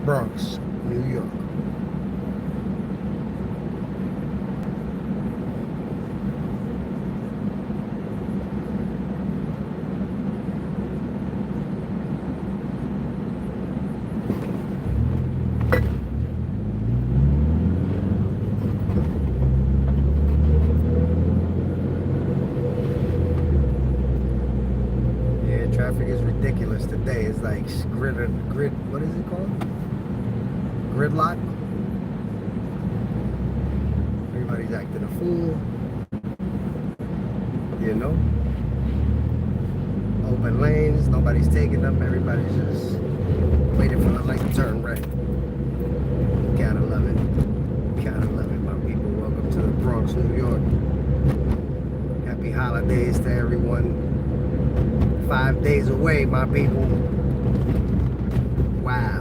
Bronx, New York. Yeah, traffic is ridiculous today. It's like grid, what is it called? Gridlock. Everybody's acting a fool. You know? Open lanes, nobody's taking them. Everybody's just waiting for the light to turn red. Gotta love it. Gotta love it, my people. Welcome to the Bronx, New York. Happy holidays to everyone. 5 days away, my people. Wow.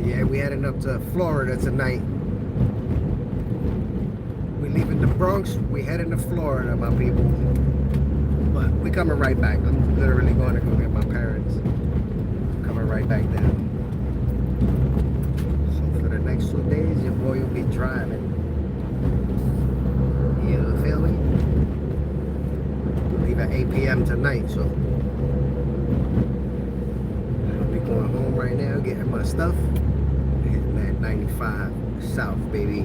Yeah, we heading up to Florida tonight. We leaving the Bronx, we heading to Florida, my people. But we coming right back. I'm literally going to go get my parents. Coming right back down. So for the next 2 days, your boy will be driving. You feel me? Leave at 8 p.m. tonight, so I'll be going home right now, getting my stuff. Hitting that 95 South, baby.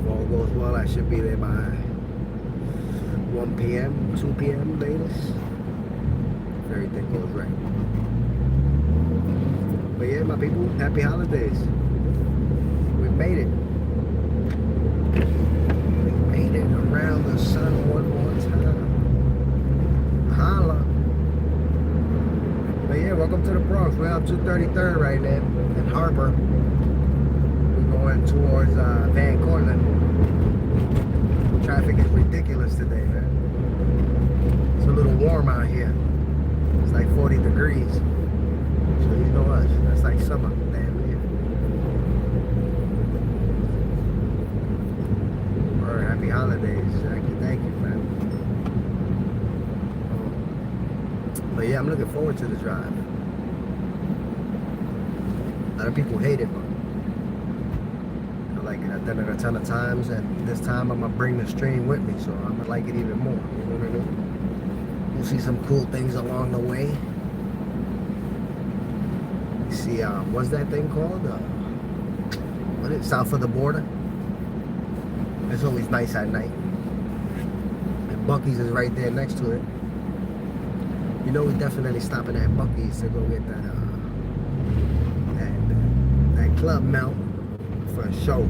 If all goes well, I should be there by 1 p.m., 2 p.m. latest. If everything goes right. But yeah, my people, happy holidays. We made it. We made it around the sun one more time. Holla. But yeah, welcome to the Bronx. We're on 233rd right now in Harbor. We're going towards Van Cortlandt. Traffic is ridiculous today, man. It's a little warm out here. It's like 40 degrees. So you know us. That's like summer, damn near. Or happy holidays. Thank you, man. But yeah, I'm looking forward to the drive. A lot of people hate it, but I like it. I've done it a ton of times, and this time I'm gonna bring the stream with me, so I'm gonna like it even more. You know what I mean? You'll see some cool things along the way. You see, what's that thing called? What is it? South of the border? It's always nice at night. And Buc-ee's is right there next to it. You know, we're definitely stopping at Buc-ee's to go get that that club melt for a show.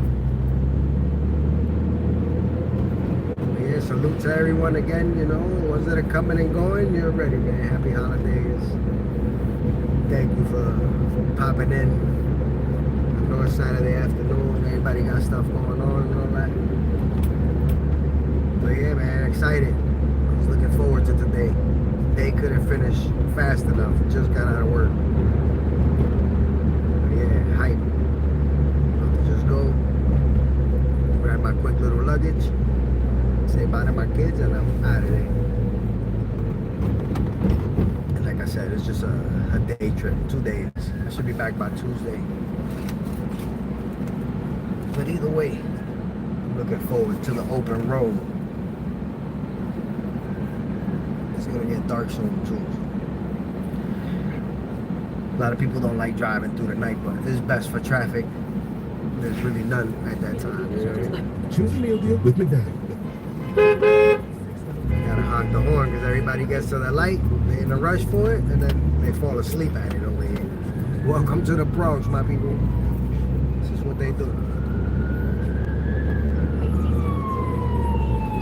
But yeah, salute to everyone again, you know, ones that are coming and going, you're ready, man. Happy holidays. Thank you for popping in. I know it's Saturday afternoon, everybody got stuff going on and all that. But yeah, man, excited. I was looking forward to today. Day couldn't finish fast enough. Just got out of work. But yeah, hype. Just go, grab my quick little luggage, say bye to my kids, and I'm out of there. And like I said, it's just a day trip, 2 days. I should be back by Tuesday. But either way, I'm looking forward to the open road. It's gonna get dark soon too. A lot of people don't like driving through the night, but it's best for traffic. There's really none at that time. You know what I mean? Choose a meal deal with McDonald's. Gotta honk the horn because everybody gets to the light, they're in a rush for it, and then they fall asleep at it over here. Welcome to the Bronx, my people. This is what they do.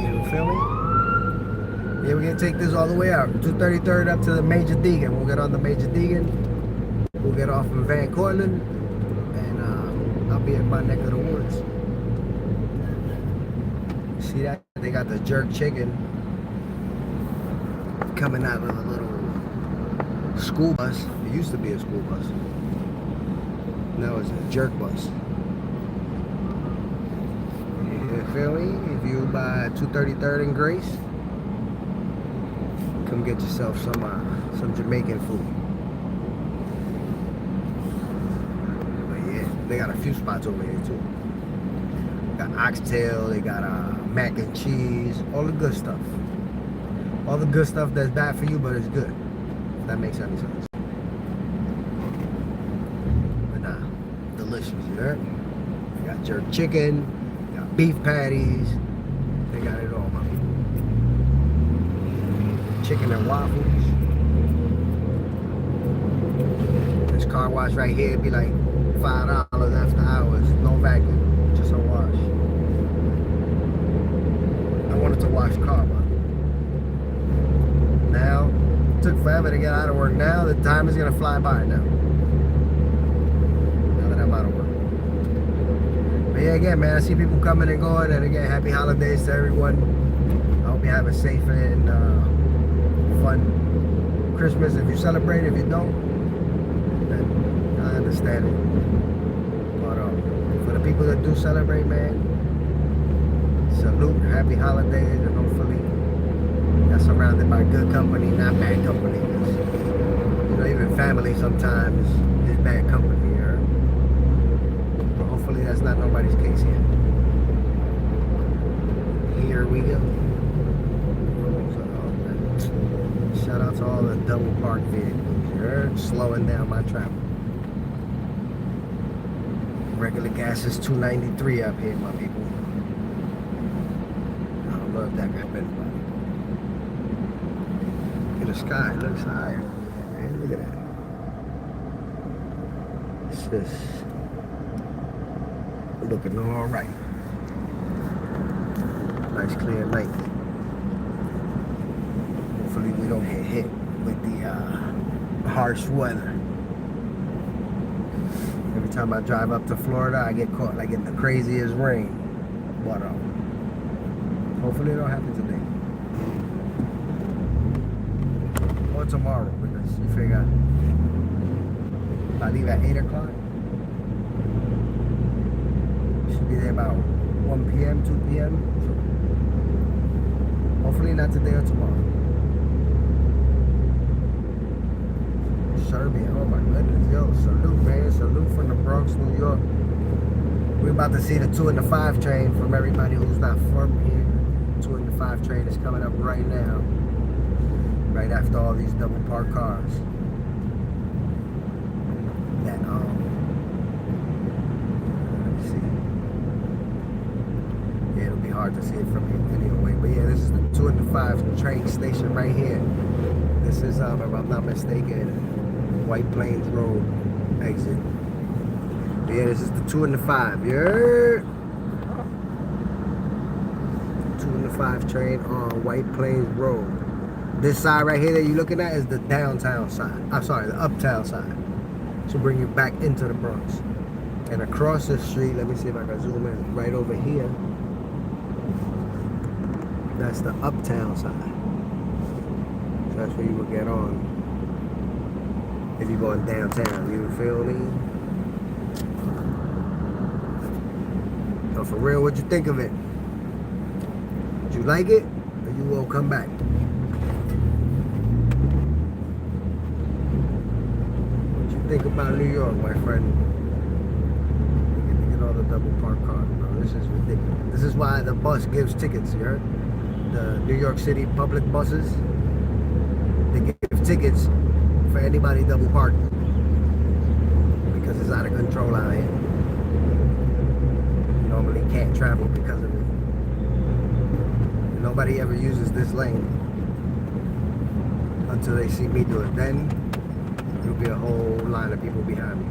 You feel me? Yeah, we're gonna take this all the way out. 233rd up to the Major Deegan. We'll get on the Major Deegan. We'll get off in Van Cortlandt, and I'll be in my neck of the woods. See that? They got the jerk chicken coming out of the little school bus. It used to be a school bus. Now it's a jerk bus. You feel me? If you by 233rd and Grace, come get yourself some Jamaican food. They got a few spots over here too. They got oxtail, they got mac and cheese, all the good stuff. All the good stuff that's bad for you, but it's good. If that makes any sense. But nah, delicious, you heard? They got jerk chicken, they got beef patties, they got it all, my people. Chicken and waffles. This car wash right here be like $5 after hours, no vacuum, just a wash. I wanted to wash car, but now it took forever to get out of work. Now the time is gonna fly by now. Now that I'm out of work. But yeah, again, man, I see people coming and going, and again, happy holidays to everyone. I hope you have a safe and fun Christmas. If you celebrate, if you don't, then I understand it. But for the people that do celebrate, man, salute, happy holidays, and hopefully you're surrounded by good company, not bad company. You know, even family sometimes is bad company, you heard? But hopefully that's not nobody's case here. Here we go. Shout out to all the double park vehicles, you heard? Slowing down my travel. Regular gas is $2.93 up here, my people. I don't know if that got better. Look at the sky, it looks higher. Man, look at that. It's just looking all right. Nice clear night. Hopefully we don't get hit with the harsh weather. Every time I drive up to Florida, I get caught like in the craziest rain. But hopefully it don't happen today. Or tomorrow, because you figure if I leave at 8 o'clock, should be there about 1 p.m., 2 p.m. So hopefully not today or tomorrow. Serbia, oh my goodness, yo, salute, man, salute from the Bronx, New York. We're about to see the 2 and the 5 train from everybody who's not from here. 2 and the 5 train is coming up right now, right after all these double parked cars. That let's see. Yeah, it'll be hard to see it from here anyway. But yeah, this is the 2 and the 5 train station right here. This is, if I'm not mistaken, White Plains Road exit. But yeah, this is the 2 and the 5. Yeah. 2 and the 5 train on White Plains Road. This side right here that you're looking at is the downtown side. I'm sorry, the uptown side. To bring you back into the Bronx. And across the street, let me see if I can zoom in. Right over here, that's the uptown side. So that's where you will get on if you're going downtown, you feel me? So for real, what'd you think of it? Did you like it? Or you will come back? What you think about New York, my friend? Look at all the double parked cars, bro. This is ridiculous. This is why the bus gives tickets, you heard? The New York City public buses, they give tickets for anybody double parking because it's out of control out here. You normally can't travel because of it. And nobody ever uses this lane until they see me do it. Then there'll be a whole line of people behind me.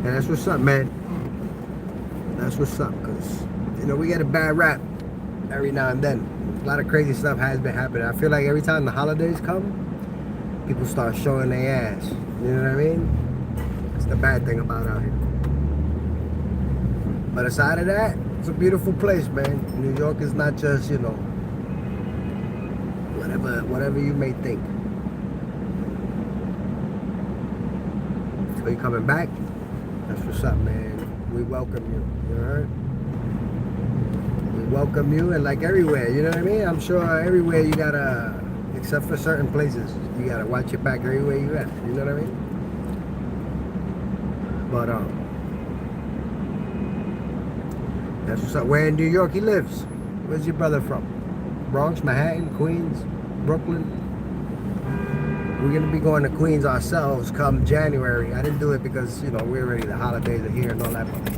And that's what's up, man. That's what's up, because you know we get a bad rap every now and then. A lot of crazy stuff has been happening. I feel like every time the holidays come, people start showing their ass. You know what I mean? It's the bad thing about out here. But aside of that, it's a beautiful place, man. New York is not just, you know, whatever you may think. So you coming back? That's what's up, man. We welcome you. You heard? We welcome you, and like everywhere, you know what I mean? I'm sure everywhere you gotta, except for certain places, you gotta watch your back everywhere you at. You know what I mean? But that's what's up. Where in New York he lives? Where's your brother from? Bronx, Manhattan, Queens, Brooklyn? We're gonna be going to Queens ourselves come January. I didn't do it because, you know, we're already, the holidays are here and all that. But,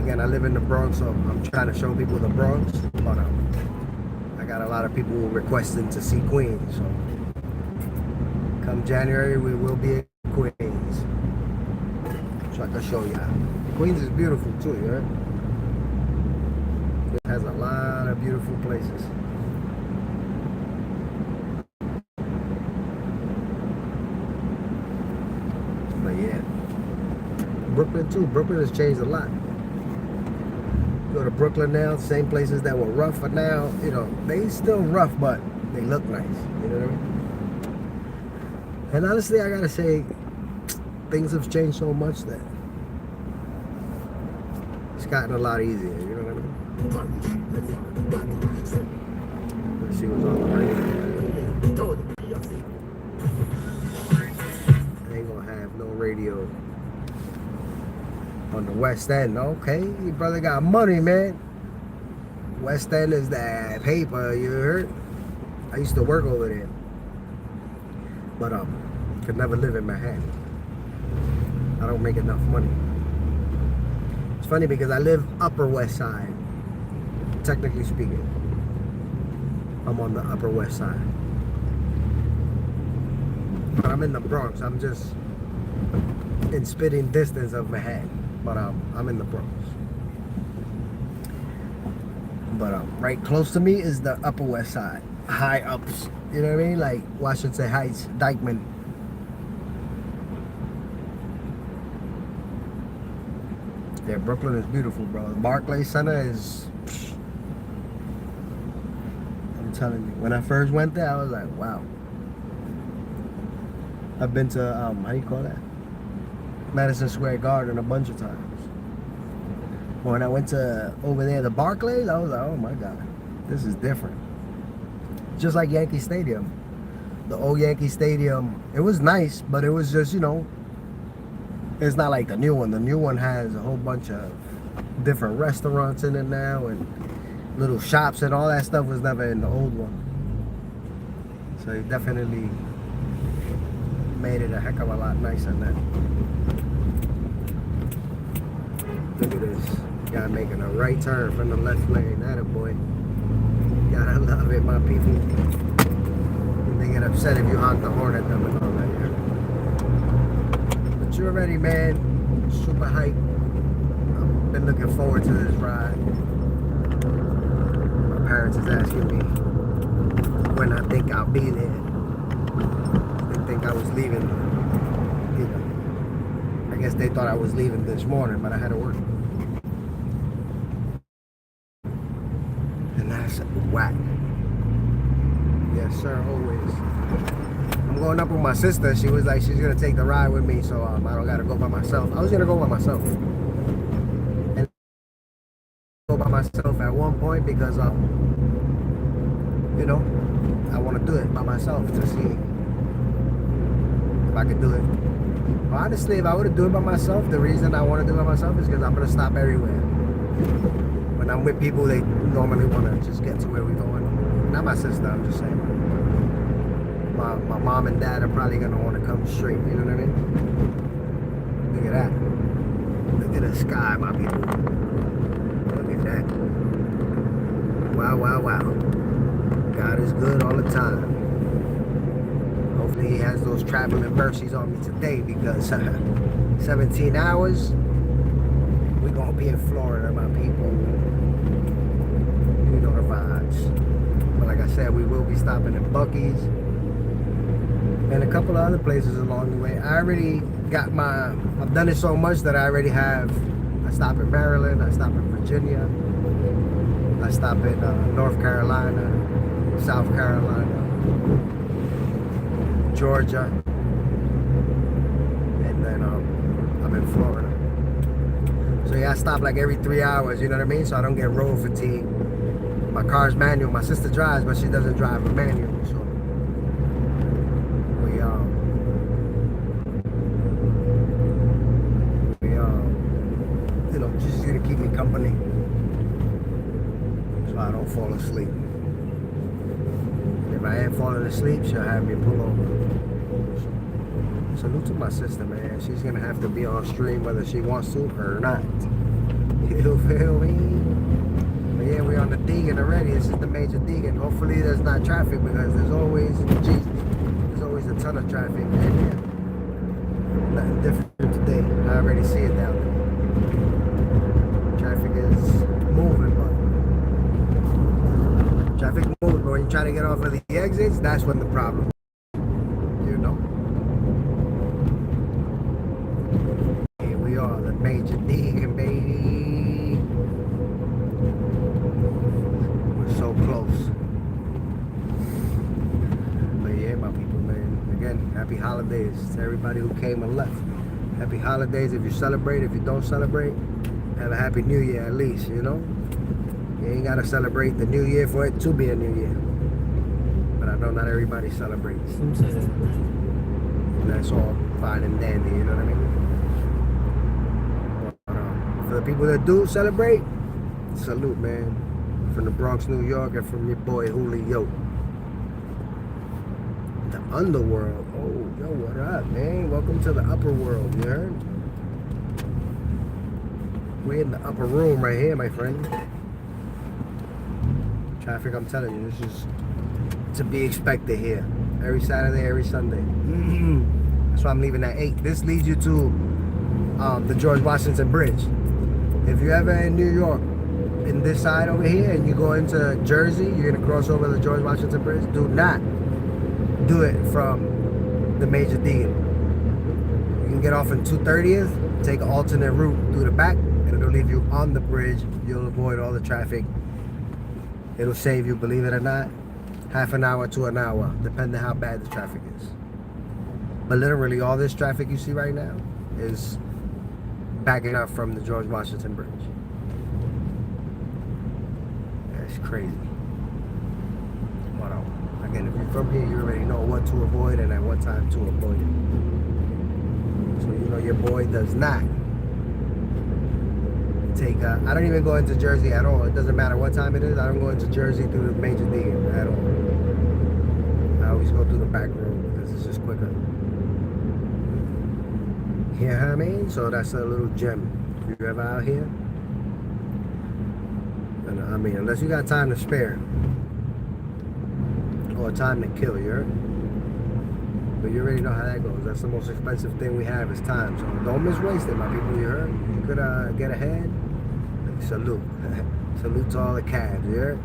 again, I live in the Bronx, so I'm trying to show people the Bronx. But I got a lot of people requesting to see Queens. So come January, we will be in Queens. So I can show you. Queens is beautiful too, you heard? It has a lot of beautiful places. But yeah, Brooklyn too. Brooklyn has changed a lot. Go to Brooklyn now, same places that were rough are now, you know, they still rough, but they look nice. You know what I mean? And honestly, I gotta say, things have changed so much that it's gotten a lot easier. You know what I mean? Let's see what's on the radio. They ain't gonna have no radio on the West End. Okay, your brother got money, man. West End is that paper, you heard? I used to work over there, but could never live in Manhattan. I don't make enough money. It's funny because I live Upper West Side, technically speaking. I'm on the Upper West Side, but I'm in the Bronx. I'm just in spitting distance of Manhattan, but I'm in the Bronx. But right close to me is the Upper West Side, high ups. You know what I mean? Like Washington Heights, Dykeman. Yeah, Brooklyn is beautiful, bro. The Barclays Center is, I'm telling you, when I first went there, I was like, wow. I've been to, how do you call that? Madison Square Garden a bunch of times. When I went to over there, the Barclays, I was like, oh my God, this is different. Just like Yankee Stadium. The old Yankee Stadium, it was nice, but it was just, you know, it's not like the new one. The new one has a whole bunch of different restaurants in it now and little shops, and all that stuff was never in the old one. So it definitely made it a heck of a lot nicer now. Look at this. Guy making a right turn from the left lane. Attaboy. Gotta love it, my people. They get upset if you honk the horn at them and all that. Yeah. But you're ready, man. Super hype. I've been looking forward to this ride. My parents is asking me when I think I'll be there. They think I was leaving. You know, I guess they thought I was leaving this morning, but I had to work. And that's whack. Yes, sir, always. I'm going up with my sister. She was like, she's gonna take the ride with me, so I don't gotta go by myself. I was gonna go by myself. And go by myself at one point because you know, I want to do it by myself to see if I could do it. But honestly, if I were to do it by myself, the reason I want to do it by myself is because I'm gonna stop everywhere. When I'm with people, they normally want to just get to where we're going. Not my sister, I'm just saying. My mom and dad are probably going to want to come straight, you know what I mean? Look at that. Look at the sky, my people. Look at that. Wow, wow, wow. God is good all the time. Hopefully he has those traveling mercies on me today because 17 hours, we're going to be in Florida, my people. You know the vibes. But like I said, we will be stopping at Buc-ee's and a couple of other places along the way. I already got I've done it so much that I already have. I stop in Maryland, I stop in Virginia, I stop in North Carolina, South Carolina, Georgia, and then I'm in Florida. So yeah, I stop like every 3 hours, you know what I mean? So I don't get road fatigue. My car's manual. My sister drives, but she doesn't drive a manual. So we don't fall asleep. And if I am falling asleep, she'll have me pull over. Salute to my sister, man. She's gonna have to be on stream whether she wants to or not. You feel me? But yeah, we're on the Deegan already. This is the major Deegan. Hopefully there's not traffic because there's always, geez, there's always a ton of traffic. And yeah, nothing different today. I already see it down there. Traffic is moving, but traffic moving. But when you try to get off of the exits, that's when the problem. You know. Here we are, the major Deegan, baby. So close. But yeah, my people, man. Again, happy holidays to everybody who came and left. Happy holidays if you celebrate. If you don't celebrate, have a happy new year at least, you know? You ain't gotta celebrate the new year for it to be a new year. But I know not everybody celebrates. And that's all fine and dandy, you know what I mean? But, for the people that do celebrate, salute, man. From the Bronx, New York, and from your boy Julio. The underworld. Oh, yo, what up, man? Welcome to the upper world, you heard? We're in the upper room right here, my friend. Traffic, I'm telling you, this is to be expected here. Every Saturday, every Sunday. That's why I'm leaving at 8. This leads you to the George Washington Bridge. If you're ever in New York, in this side over here, and you go into Jersey, you're gonna cross over the George Washington Bridge. Do not do it from the major Deegan. You can get off in 230th, take an alternate route through the back, and it'll leave you on the bridge. You'll avoid all the traffic. It'll save you, believe it or not, half an hour to an hour, depending how bad the traffic is. But literally, all this traffic you see right now is backing up from the George Washington Bridge. It's crazy. But again, if you're from here, you already know what to avoid and at what time to avoid it. So you know your boy does not take. I don't even go into Jersey at all. It doesn't matter what time it is. I don't go into Jersey through the major Deegan at all. I always go through the back road because it's just quicker. You know what I mean? So that's a little gem. If you're ever out here. I mean, unless you got time to spare or time to kill, you heard? But you already know how that goes. That's the most expensive thing we have is time. So don't miswaste it, my people, you heard? You could get ahead. Salute. Salute to all the cabs, you heard?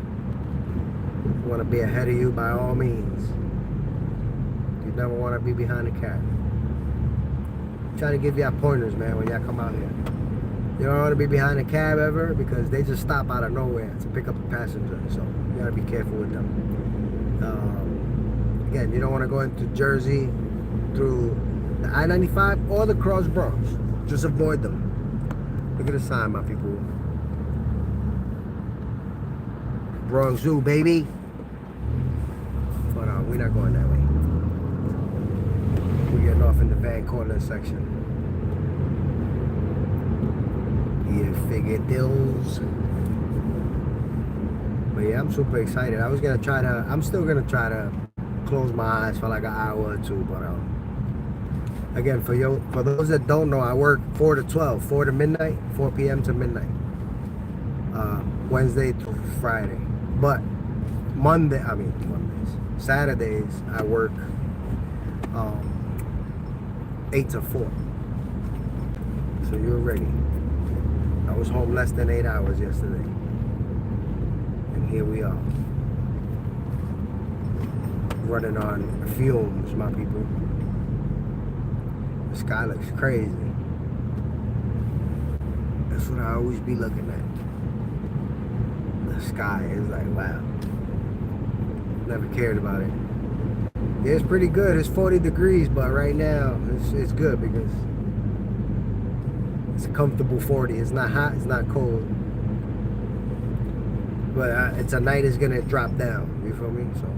You want to be ahead of you by all means. You never want to be behind the cab. Try to give y'all pointers, man, when y'all come out here. You don't want to be behind a cab ever because they just stop out of nowhere to pick up a passenger. So you got to be careful with them. Again, you don't want to go into Jersey through the I-95 or the Cross Bronx. Just avoid them. Look at the sign, my people. Bronx Zoo, baby. But we're not going that way. We're getting off in the Van Cortlandt section. You figure deals. But yeah, I'm super excited. I'm still gonna try to close my eyes for like an hour or two. But again, for those that don't know, I work 4 to 12, 4 to midnight, 4 p.m. to midnight, Wednesday through Friday. But Saturdays I work 8 to 4. So you're ready. I was home less than 8 hours yesterday. And here we are. Running on fumes, my people. The sky looks crazy. That's what I always be looking at. The sky is like, wow. Never cared about it. Yeah, it's pretty good. It's 40 degrees, but right now it's good because it's a comfortable 40. It's not hot, it's not cold. But tonight is gonna drop down. You feel me? So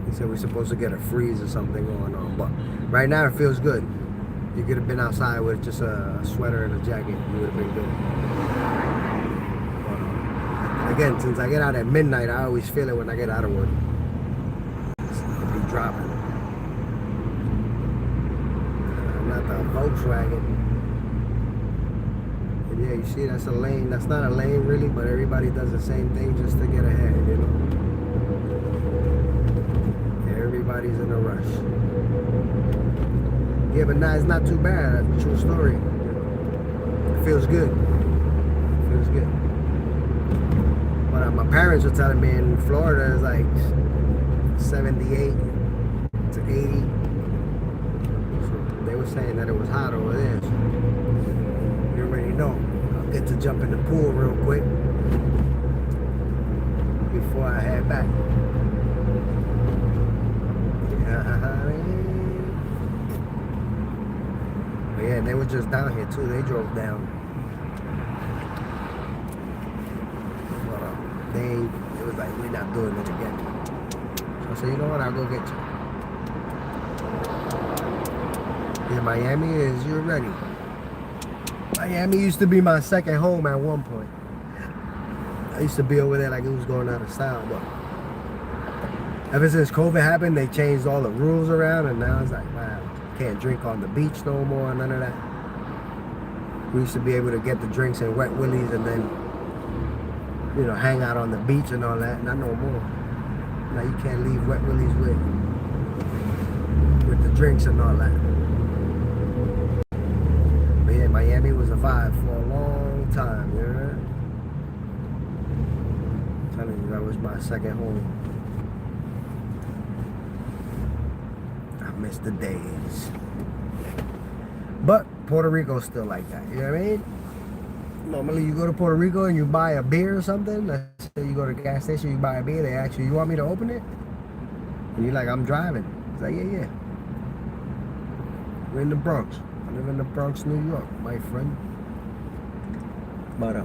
he said we're supposed to get a freeze or something going on. But right now it feels good. You could have been outside with just a sweater and a jacket. You would have been good. again, since I get out at midnight, I always feel it when I get out of work. It'll be dropping. Not the Volkswagen. And yeah, you see, that's a lane. That's not a lane really, but everybody does the same thing just to get ahead, you know. Everybody's in a rush. Yeah, but nah, it's not too bad. That's a true story. It feels good. It feels good. But my parents were telling me in Florida it's like 78 to 80. So they were saying that it was hot over there. So you already know. I'll get to jump in the pool real quick before I head back. But yeah, they were just down here too. They drove down. But it was like, we're not doing it again. So I said, you know what, I'll go get you. Yeah, Miami is, you're ready. Miami used to be my second home at one point. I used to be over there like it was going out of style, but ever since COVID happened, they changed all the rules around, and now it's like, wow, can't drink on the beach no more, none of that. We used to be able to get the drinks in Wet Willie's and then, you know, hang out on the beach and all that. Not no more. Now you can't leave Wet Willie's with the drinks and all that. But yeah, Miami was a vibe for a long time, you know? I'm telling you, that was my second home. Miss the days. But Puerto Rico's still like that, you know what I mean? Normally you go to Puerto Rico and you buy a beer or something. Let's say you go to the gas station, you buy a beer, they ask you, you want me to open it? And you're like, I'm driving. It's like, yeah. We're in the Bronx. I live in the Bronx, New York, my friend. But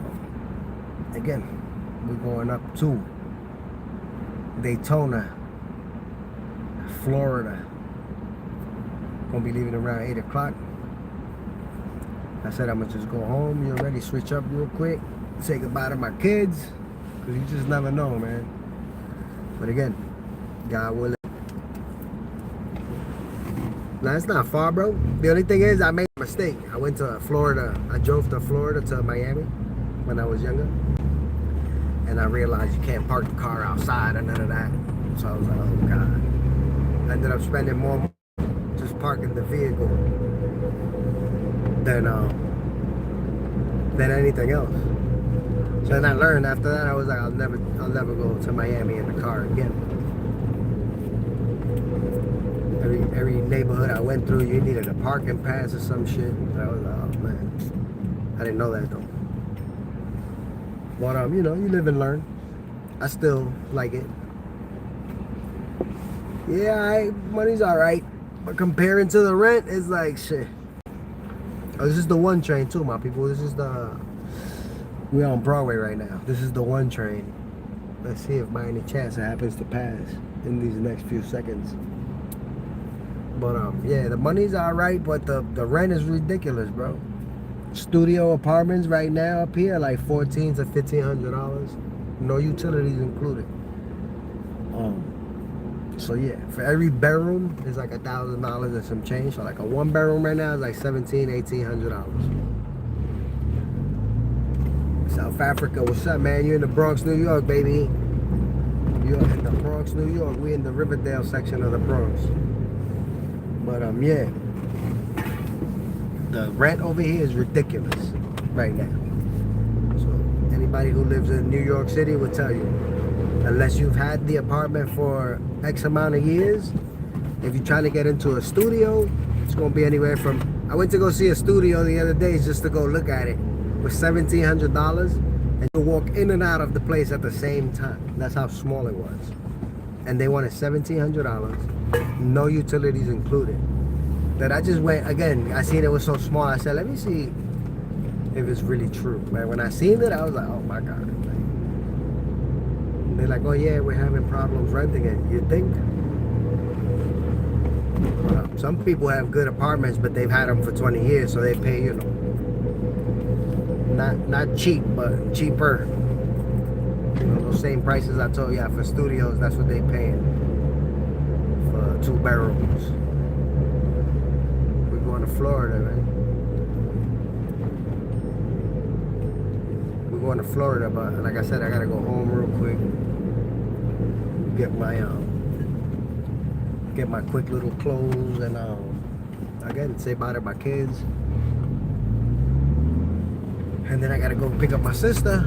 again, we're going up to Daytona, Florida. Gonna be leaving around 8 o'clock. I said I'm gonna just go home. You already switch up real quick, say goodbye to my kids, cause you just never know, man. But again, God willing. Now it's not far, bro. The only thing is I made a mistake. I went to Florida. I drove to Florida to Miami when I was younger, and I realized you can't park the car outside or none of that. So I was like, oh God. I ended up spending more money just parking the vehicle than anything else. So then I learned after that. I was like, I'll never go to Miami in the car again. Every neighborhood I went through, you needed a parking pass or some shit. I was like, oh man, I didn't know that though. But you know, you live and learn. I still like it. Yeah, money's alright. But comparing to the rent, it's like shit. Oh, this is the one train too, my people. This is we're on Broadway right now. This is the one train. Let's see if by any chance it happens to pass in these next few seconds. But yeah, the money's alright, but the rent is ridiculous, bro. Studio apartments right now up here like $1,400 to $1,500. No utilities included. So yeah, for every bedroom is like $1,000 and some change. So like a one bedroom right now is like $1,700, $1,800. South Africa, what's up, man? You're in the Bronx, New York, baby. You're in the Bronx, New York. We in the Riverdale section of the Bronx. But yeah, the rent over here is ridiculous right now. So anybody who lives in New York City will tell you, unless you've had the apartment for X amount of years, if you're trying to get into a studio, it's gonna be anywhere from, I went to go see a studio the other day just to go look at it, with $1,700, and you walk in and out of the place at the same time. That's how small it was. And they wanted $1,700, no utilities included. That I just went, again, I seen it was so small, I said, let me see if it's really true. Man, when I seen it, I was like, oh my God. They're like, oh yeah, we're having problems renting it. You think? Some people have good apartments, but they've had them for 20 years, so they pay, you know, not cheap, but cheaper. You know, those same prices I told you for studios, that's what they paying for 2 bedrooms. We're going to Florida, man. We're going to Florida, but like I said, I gotta go home real quick. Get my quick little clothes and again, say bye to my kids. And then I gotta go pick up my sister.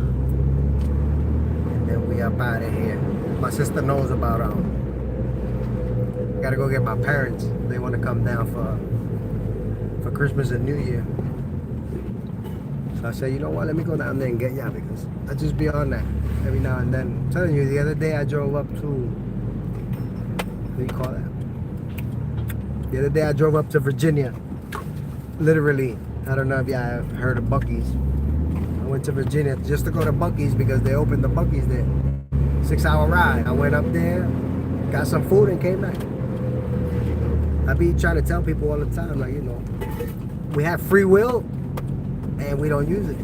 And then we up out of here. My sister knows about I gotta go get my parents. They wanna come down for Christmas and New Year. So I said, you know what, let me go down there and get ya, because I just be on that every now and then. I'm telling you, the other day I drove up to, what do you call that? The other day I drove up to Virginia. Literally, I don't know if y'all have heard of Buc-ee's. I went to Virginia just to go to Buc-ee's because they opened the Buc-ee's there. 6-hour ride. I went up there, got some food and came back. I be trying to tell people all the time, like, you know, we have free will and we don't use it.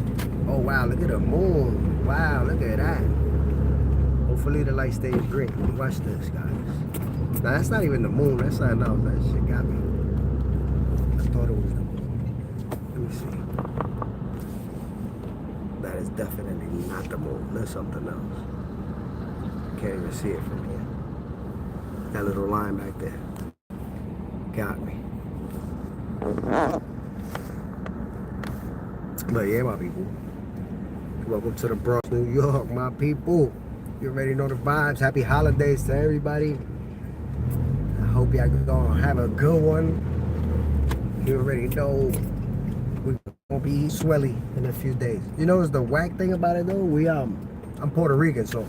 Oh wow, look at the moon. Wow, look at that. Hopefully the light stays green. Watch this, guys. Now that's not even the moon, that's something else. That shit got me. I thought it was the moon. Let me see. That is definitely not the moon. There's something else. Can't even see it from here. That little line back there. Got me. But yeah, my people. Welcome to the Bronx, New York, my people. You already know the vibes. Happy holidays to everybody. I hope y'all gonna have a good one. You already know we're gonna be swelly in a few days. You know what's the whack thing about it though? I'm Puerto Rican, so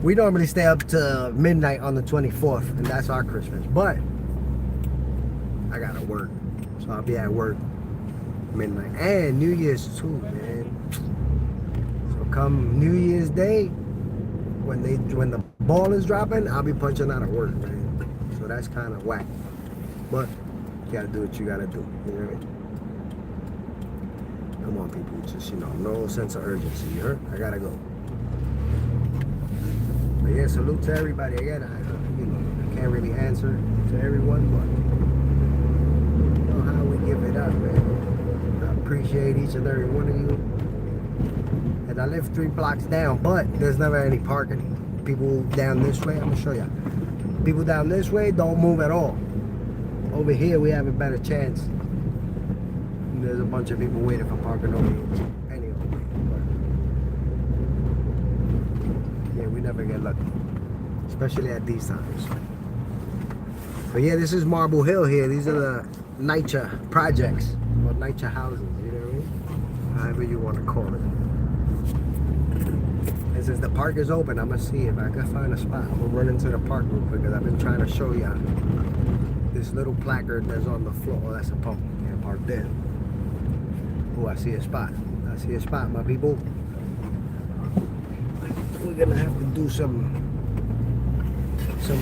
we normally stay up to midnight on the 24th, and that's our Christmas. But I gotta work, so I'll be at work midnight and New Year's too, man. So come New Year's Day, when the ball is dropping, I'll be punching out of work, man. So that's kind of whack. But you gotta do what you gotta do. You know what I mean? Come on, people. Just, you know, no sense of urgency. You heard? I gotta go. But yeah, salute to everybody. Again, I can't really answer to everyone, but you know how we give it up, man. I appreciate each and every one of you. And I live 3 blocks down, but there's never any parking. People down this way, I'm gonna show you. People down this way don't move at all. Over here, we have a better chance. And there's a bunch of people waiting for parking over here. Anyway, yeah, we never get lucky, especially at these times. But yeah, this is Marble Hill here. These are the NYCHA projects, or NYCHA houses, you know what I mean? However you want to call it. And since the park is open, I'm gonna see if I can find a spot. I'm gonna run into the park real quick because I've been trying to show y'all this little placard that's on the floor. Oh, that's a pump. Can't park there. Oh, I see a spot. I see a spot, my people. We're gonna have to do some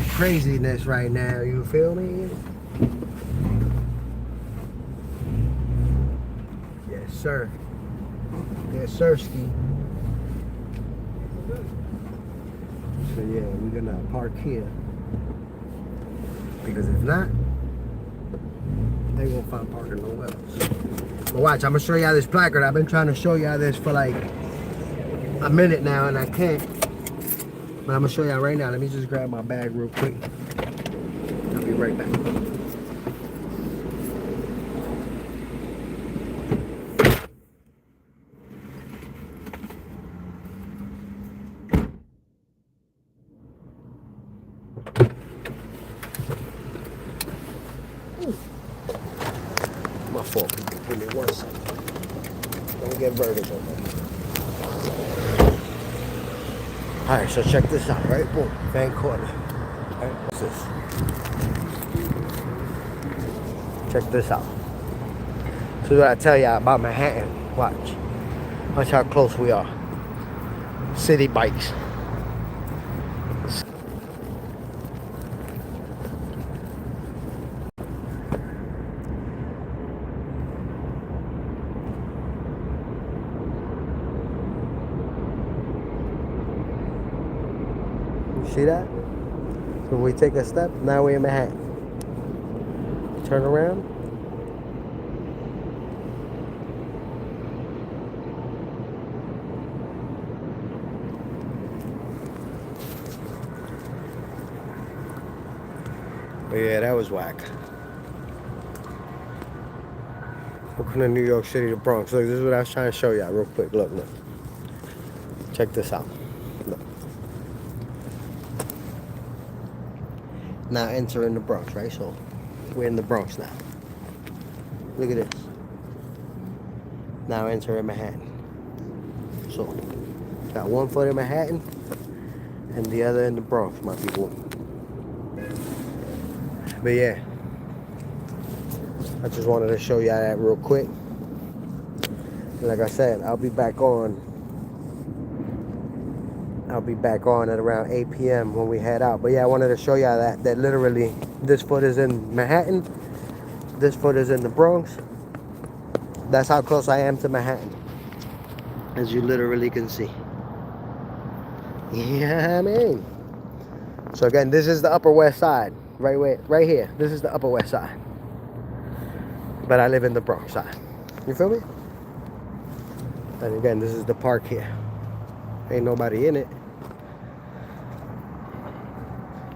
craziness right now. You feel me? Yes, sir. Yes, sirski. So yeah, we're gonna park here because if not, they won't find parking nowhere else. But watch, I'm gonna show y'all this placard. I've been trying to show y'all this for like a minute now and I can't. But I'm gonna show y'all right now. Let me just grab my bag real quick. I'll be right back. My fault, people. Give me 1 second. Don't get vertigo, man. Alright, so check this out, right? Boom, van corner. Alright, what's this? Check this out. This is what I tell y'all about Manhattan. Watch. Watch how close we are. City bikes. See that? So we take a step, now we're in Manhattan. Turn around. But yeah, that was whack. Welcome to New York City, the Bronx. Look, this is what I was trying to show y'all real quick. Look. Check this out. Look. Now entering the Bronx, right? So we're in the Bronx now. Look at this. Now entering Manhattan. So got one foot in Manhattan and the other in the Bronx, my people. But yeah, I just wanted to show y'all that real quick. Like I said, I'll be back on at around 8 p.m. when we head out. But yeah, I wanted to show y'all that literally this foot is in Manhattan, this foot is in the Bronx. That's how close I am to Manhattan, as you literally can see. Yeah, I mean. So again, this is the Upper West Side, right here. This is the Upper West Side. But I live in the Bronx side. You feel me? And again, this is the park here. Ain't nobody in it.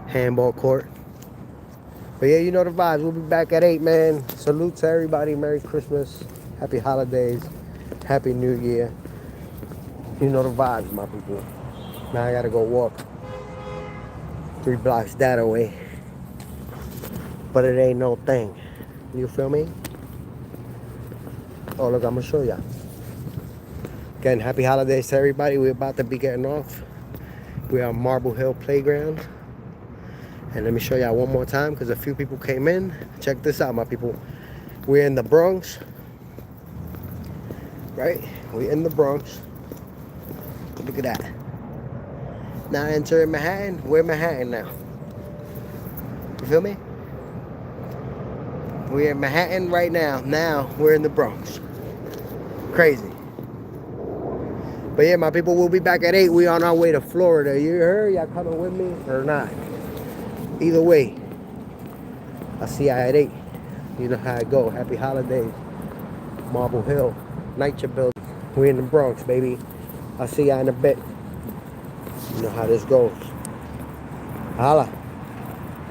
Handball court. But yeah, you know the vibes. We'll be back at 8, man. Salute to everybody. Merry Christmas. Happy holidays. Happy New Year. You know the vibes, my people. Now I gotta go walk 3 blocks that away. But it ain't no thing. You feel me? Oh, look, I'm gonna show y'all. Again, happy holidays to everybody. We're about to be getting off. We're on Marble Hill Playground. And let me show y'all one more time because a few people came in. Check this out, my people. We're in the Bronx. Right? We're in the Bronx. Look at that. Now entering Manhattan. We're in Manhattan now. You feel me? We're in Manhattan right now. Now we're in the Bronx. Crazy. But yeah, my people, we'll be back at 8. We on our way to Florida. You heard? Y'all coming with me or not? Either way, I'll see y'all at 8. You know how it go. Happy holidays. Marble Hill. Night building. We in the Bronx, baby. I'll see y'all in a bit. You know how this goes. Holla.